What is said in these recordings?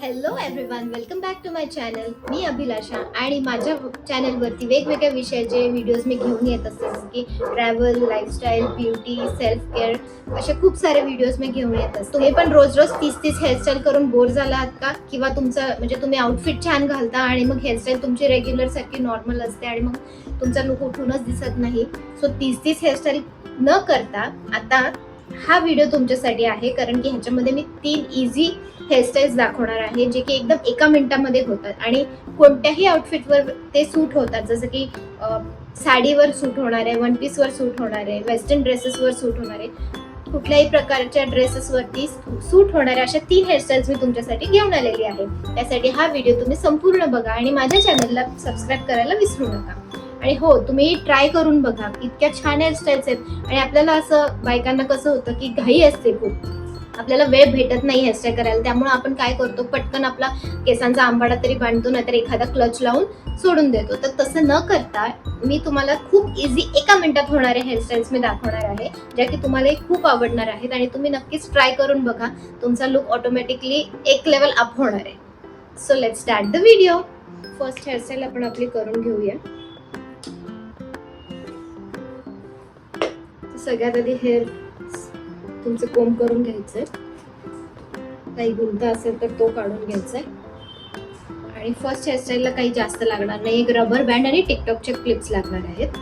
Hello everyone, welcome back to my channel. मी अभिलाषा आणि माझ्या चॅनलवरती वेगवेगळ्या विषयाचे व्हिडिओज मी घेऊन येत असते, जसं की travel, lifestyle, beauty, self care असे खूप सारे व्हिडिओज मी घेऊन येत असते. तुम्ही पण रोज रोज 30 हेअरस्टाईल करून बोर झाला आहात का? किंवा तुमचं म्हणजे तुम्ही आउटफिट छान घालता आणि मग हेअरस्टाईल तुमची रेग्युलर सारखी नॉर्मल असते आणि मग तुमचा लुक उठूनच दिसत नाही. सो 30 हेअरस्टाईल न करता आता हा व्हिडिओ तुमच्यासाठी आहे, कारण की ह्याच्यामध्ये मी 3 इझी हेअरस्टाईल्स दाखवणार आहे, जे की एकदम एका मिनिटामध्ये होतात आणि कोणत्याही आउटफिटवर ते सूट होतात. जसं की साडीवर सूट होणार आहे, वन पीसवर सूट होणार आहे, वेस्टर्न ड्रेसेसवर सूट होणार आहे, कुठल्याही प्रकारच्या ड्रेसेसवरती सूट होणाऱ्या अशा 3 हेअरस्टाईल्स मी तुमच्यासाठी घेऊन आलेली आहे. त्यासाठी हा व्हिडिओ तुम्ही संपूर्ण बघा आणि माझ्या चॅनलला सबस्क्राईब करायला विसरू नका. आणि हो, तुम्ही ट्राय करून बघा, इतक्या छान हेअरस्टाईल्स आहेत. आणि आपल्याला असं बायकांना कसं होतं की घाई असते खूप, आपल्याला वेळ भेटत नाही हेअरस्टाईल करायला, त्यामुळे आपण काय करतो, पटकन आपला केसांचा आंबाडा तरी बांधतो, नाहीतर एखादा क्लच लावून सोडून देतो. तर तसं न करता मी तुम्हाला खूप इझी एका मिनिटात होणारे हेअरस्टाईल्स मी दाखवणार आहे, ज्या की तुम्हाला खूप आवडणार आहेत आणि तुम्ही नक्कीच ट्राय करून बघा. तुमचा लुक ऑटोमॅटिकली एक लेवल अप होणार आहे. So let's start the video. First hairstyle आपण आपली करून घेऊया. सगळ्यात आधी हेअर तुमचं कोंब करून घ्यायचंय, काही गुंता असेल तर तो काढून घ्यायचा आहे. आणि फर्स्ट हेअरस्टाईलला काही जास्त लागणार नाही, एक रबर बँड आणि टिकटॉकचे क्लिप्स लागणार आहेत.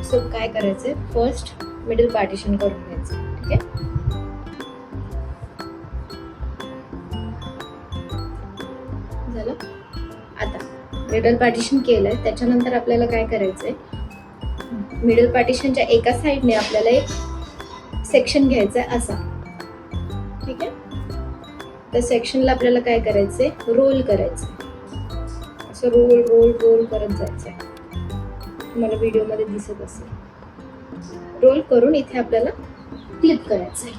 सो काय करायचंय, फर्स्ट मिडल पार्टिशन करून घ्यायचं. ठीक आहे, झालं. आता मिडल पार्टिशन केलंय, त्याच्यानंतर आपल्याला काय करायचंय, मिडल पार्टिशनच्या एका साइडने आपल्याला एक सेक्शन घ्यायचा असा. ठीक आहे, त्या सेक्शनला आपल्याला काय करायचंय, रोल करायचंय. असं रोल रोल रोल करत जायचंय. तुम्हाला व्हिडिओमध्ये दिसत असेल. रोल करून इथे आपल्याला क्लिप करायचंय.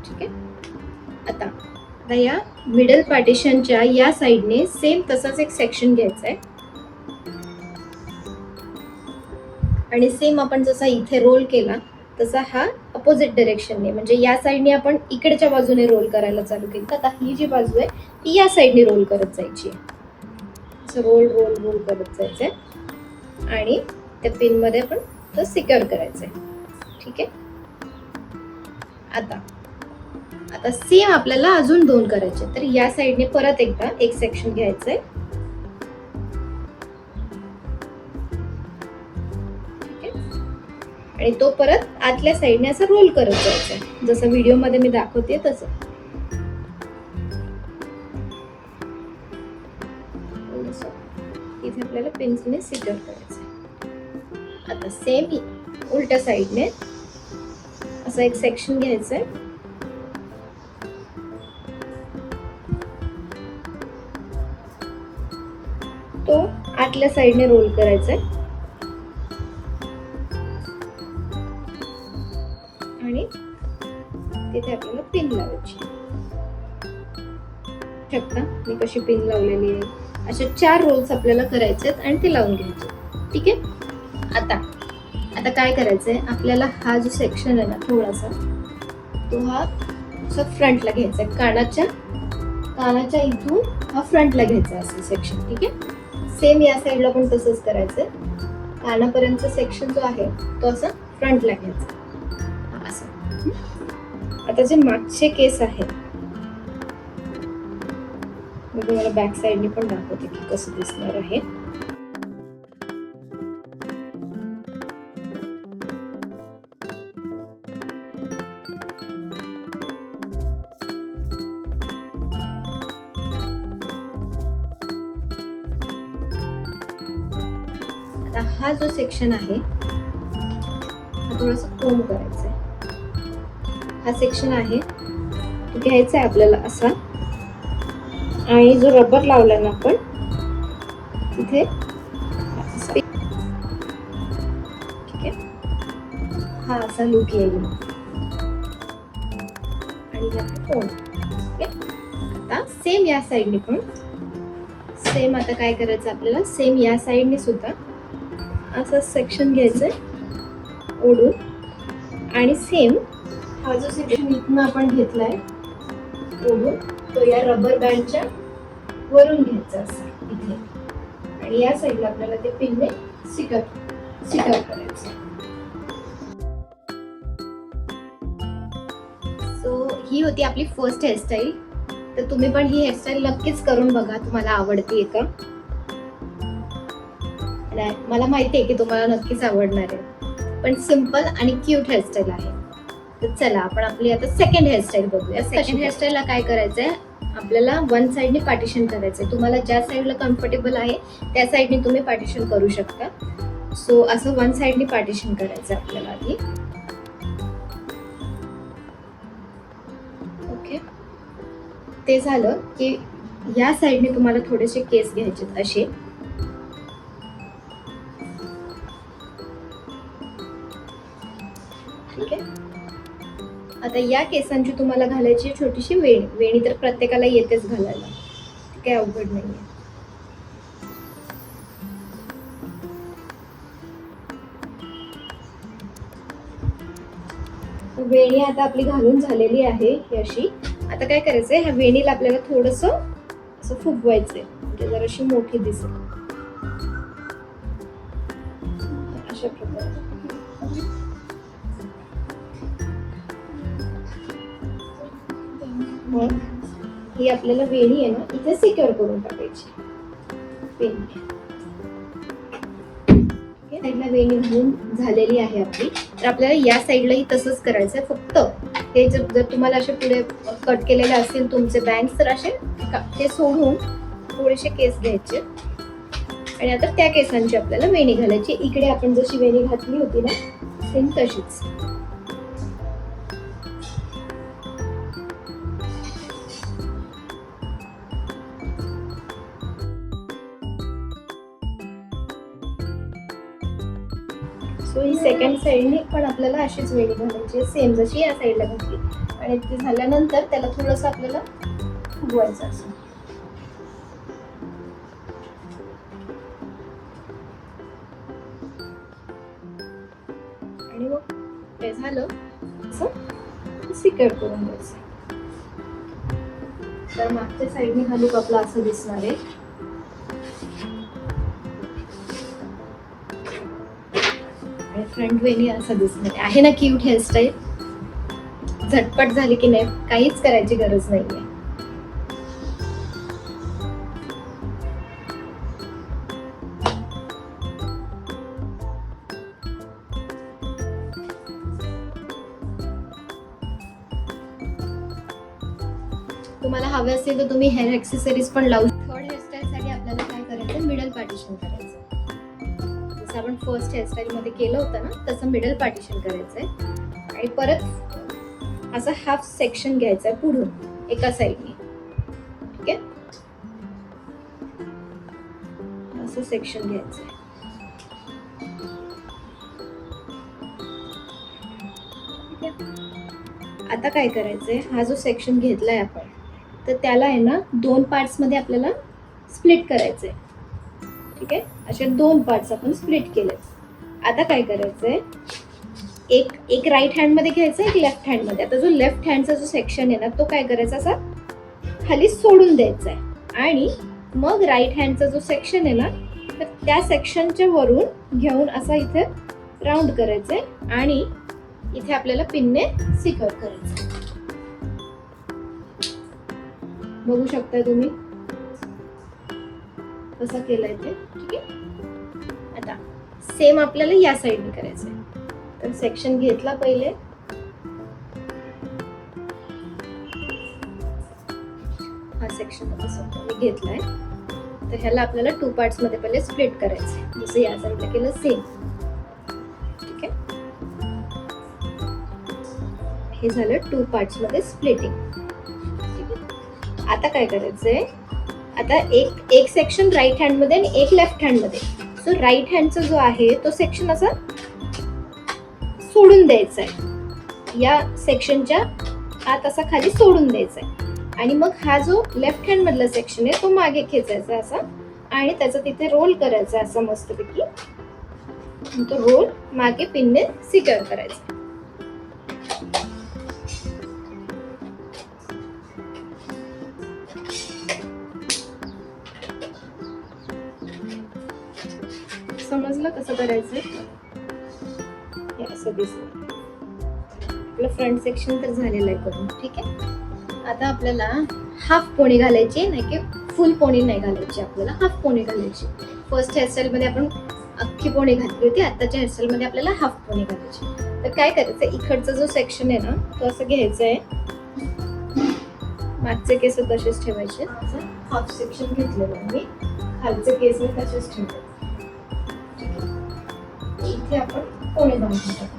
ठीक आहे, आता या मिडल पार्टिशनच्या या साइडने सेम तसाच एक सेक्शन घ्यायचा आहे आणि सेम आपण जसा इथे रोल केला तसा हा अपोजिट डायरेक्शनने, म्हणजे या साइडने आपण इकडच्या बाजूने रोल करायला चालू केली. आता ही जी बाजू आहे ती या साइडने रोल करत जायची. असं रोल रोल रोल करत जायचंय आणि त्या पिन मध्ये आपण तो सिक्युअर करायचंय. ठीक आहे, आता सेम आपल्याला अजून 2 करायचे. तर या साइडने परत एकदा एक सेक्शन घ्यायचंय. आणि तो परत आतल्या साइडने असं रोल करत जायचा, जसं व्हिडिओ मध्ये मी दाखवते तसं. इथे आपल्याला पेन्सिलने सिक्युअर करायचं. आता सेम उलट्या साइडने असं एक सेक्शन घ्यायचंय. तो आतल्या साइडने रोल करायचा आणि तिथे आपल्याला पिन लावायची. शकता मी कशी पिन लावलेली आहे. अशा 4 रोल्स आपल्याला करायचे आहेत आणि ते लावून घ्यायचे. ठीक आहे, आता काय करायचंय, आपल्याला हा जो सेक्शन आहे ना थोडासा, तो हा फ्रंटला घ्यायचा आहे. कानाच्या इथून हा फ्रंटला घ्यायचा असं सेक्शन. ठीक आहे, सेम या साईडला पण तसंच करायचंय. कानापर्यंतचा सेक्शन जो आहे तो असा फ्रंटला घ्यायचा असं. आता जे मागचे केस आहेत मी तुम्हाला बॅक साईडने पण दाखवते की कसं दिसणार आहे. आता हा जो सेक्शन आहे हा थोडासा कोंब करायचा आहे. हा सेक्शन आहे तो घ्यायचा आहे आपल्याला असा, आणि जो रबर लावला ना आपण तिथे, ठीक आहे, हा असा लुक येईल आणि कोंब. आता सेम या साईडने पण सेम, आता काय करायचं आपल्याला, सेम या साईडने सुद्धा असं सेक्शन घ्यायचंय ओढून, आणि सेम हा जो सेक्शन इथून आपण घेतलाय ओढून तो या रबर बँडच्या वरून घ्यायचा असा इथे, आणि या साईडला आपल्याला ते पिनने सिक्युअर करायचं. सो ही होती आपली फर्स्ट हेअरस्टाईल. तर तुम्ही पण ही हेअरस्टाईल नक्कीच करून बघा, तुम्हाला आवडतीये का. मला माहिती आहे की तुम्हाला नक्कीच आवडणार आहे, पण सिंपल आणि क्यूट हेअरस्टाईल आहे. तर चला आपण आपली आता सेकंड हेअरस्टाईल बघूया. सेकंड हेअरस्टाईलला काय करायचंय, आपल्याला वन साइडने पार्टिशन करायचंय. तुम्हाला ज्या साईडला कम्फर्टेबल आहे त्या साईडने तुम्ही पार्टिशन करू शकता. सो असं वन साइडने पार्टिशन करायचं आपल्याला आधी. ओके, ते झालं की या साईडने तुम्हाला थोडेसे केस घ्यायचे असे. ठीक आहे, आता या केसांची तुम्हाला घालायची छोटीशी वेणी. वेणी तर प्रत्येकाला येतेच घालायला, काही अवघड नाहीये. वेणी आता आपली घालून झालेली आहे अशी. आता काय करायचंय, ह्या वेणीला आपल्याला थोडस असं फुगवायचंय, म्हणजे जराशी मोठी दिसेल अशा प्रकारे. मग ही आपल्याला वेणी आहे ना इथे सिक्युअर करून टाकायची पेनने. साईडला वेणी घालून झालेली आहे आपली. तर आपल्याला या साईडलाही तसंच करायचंय. फक्त हे जर तुम्हाला असे पुढे कट केलेले असतील तुमचे बँग्स, तर असे ते सोडून थोडेसे केस घ्यायचे, आणि आता त्या केसांची आपल्याला वेणी घालायची. इकडे आपण जशी वेणी घातली होती ना सेम तशीच. सो ही सेकंड साईडने पण आपल्याला अशीच वेणी घालायची, सेम जशी या साईडला घातली. आणि ते झाल्यानंतर त्याला थोडंसं आपल्याला फुगवायचं असं. आणि मग ते झालं असं सिक्युअर करून द्यायचं. तर मागच्या साईडने हा लुक आपला असं दिसणार आहे. फ्रंट वेणी असं दिसणार आहे ना क्यूट हेअरस्टाईल. झटपट झाली की नाही, काहीच करायची गरज नाहीये. तुम्हाला हवे असेल तर तुम्ही हेअर ऍक्सेसरीज पण लावू. थर्ड हेअरस्टाईल साठी आपल्याला काय करायचं, मिडल पार्टिशन करायचं. जसं आपण फर्स्ट हेअरस्टाईल मध्ये केलं होतं ना तसं मिडल पार्टिशन करायचंय. आणि परत असं हाफ सेक्शन घ्यायचा पुढून एका साईडने. ठीक आहे, असं सेक्शन घ्यायचंय. ठीक आहे, आता काय करायचंय, हा जो सेक्शन घेतलाय आपण तर त्याला आहे ना दोन पार्ट्स मध्ये आपल्याला स्प्लिट करायचंय. ठीक आहे, असे दोन पार्ट्स आपण स्प्लिट केले. आता काय करायचंय, एक राईट हँड मध्ये घ्यायचं, एक लेफ्ट हँड मध्ये. आता जो लेफ्ट हँडचा जो सेक्शन आहे ना तो काय करायचा, असा खाली सोडून द्यायचा आहे. आणि मग राईट हँडचा जो सेक्शन आहे ना तर त्या सेक्शनच्या वरून घेऊन असा इथे राऊंड करायचंय, आणि इथे आपल्याला पिनने सिक्युअर करायचं. बघू शकता तुम्ही कसं केलंय ते. ठीक आहे, आता सेम आपल्याला या साईडने करायचंय. तर सेक्शन घेतला पहिले, हा सेक्शन असं घेतलाय. तर ह्याला आपल्याला टू पार्ट्स मध्ये पहिले स्प्लिट करायचंय, जसं या साईडला केलं सेम. ठीक आहे, हे झालं टू पार्ट्स मध्ये स्प्लिटिंग. आता काय करायचंय, आता एक सेक्शन राईट हँड मध्ये आणि एक लेफ्ट हँड मध्ये. सो राईट हँडचा जो आहे तो सेक्शन असा सोडून द्यायचा आहे, या सेक्शनच्या आत असा खाली सोडून द्यायचा आहे. आणि मग हा जो लेफ्ट हँड मधला सेक्शन आहे तो मागे खेचायचा असा, आणि त्याचा तिथे रोल करायचा असा मस्तपैकी. तो रोल मागे पिनने सिक्युअर करायचा. समजलं कसं करायचं? हे असं दिसलं. आपलं फ्रंट सेक्शन तर झालेलं आहे करून. ठीक आहे, आता आपल्याला हाफ पोणी घालायची, नाही की फुल पोणी नाही घालायची, आपल्याला हाफ पोणी घालायची. फर्स्ट हेअरस्टाईल मध्ये आपण अख्खी पोणी घातली होती, आताच्या हेअरस्टाईल मध्ये आपल्याला हाफ पोणी घालायची. तर काय करायचं, इकडचा जो सेक्शन आहे ना तो असं घ्यायचा आहे, मागचे केस तसेच ठेवायचे. असं हाफ सेक्शन घेतलेलं आहे, खालचे केस तसेच ठेवायचे. इथे आपण पोणी बांधून टाकू.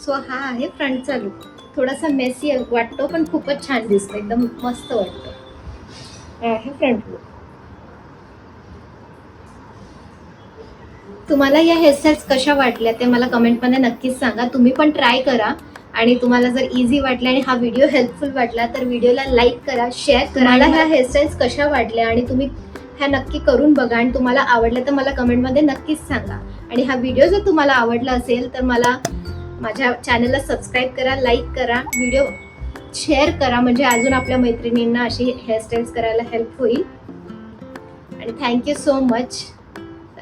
सो हा आहे फ्रंटचा लुक. थोडासा मेसी वाटतो पण खूपच छान दिसतो, एकदम मस्त वाटतो. हा आहे फ्रंट लुक. तुम्हाला या हेअरस्टाईल्स कशा वाटल्या ते मला कमेंटमध्ये नक्कीच सांगा. तुम्ही पण ट्राय करा आणि तुम्हाला जर इझी वाटले आणि हा व्हिडिओ हेल्पफुल वाटला तर व्हिडिओला लाईक करा, शेअर करा. मला ह्या हेअरस्टाईल्स कशा वाटल्या आणि तुम्ही ह्या नक्की करून बघा आणि तुम्हाला आवडलं तर मला कमेंटमध्ये नक्कीच सांगा. आणि हा व्हिडिओ जर तुम्हाला आवडला असेल तर मला माझ्या चॅनलला सबस्क्राईब करा, लाईक करा, व्हिडिओ शेअर करा, म्हणजे अजून आपल्या मैत्रिणींना अशी हेअरस्टाईल्स करायला हेल्प होईल. आणि थँक्यू सो मच.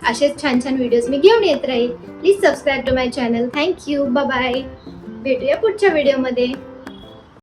असेच छान छान व्हिडिओज मी घेऊन येत राहील. Please subscribe to my channel. Thank you, bye bye. भेटूया पुढच्या व्हिडिओमध्ये.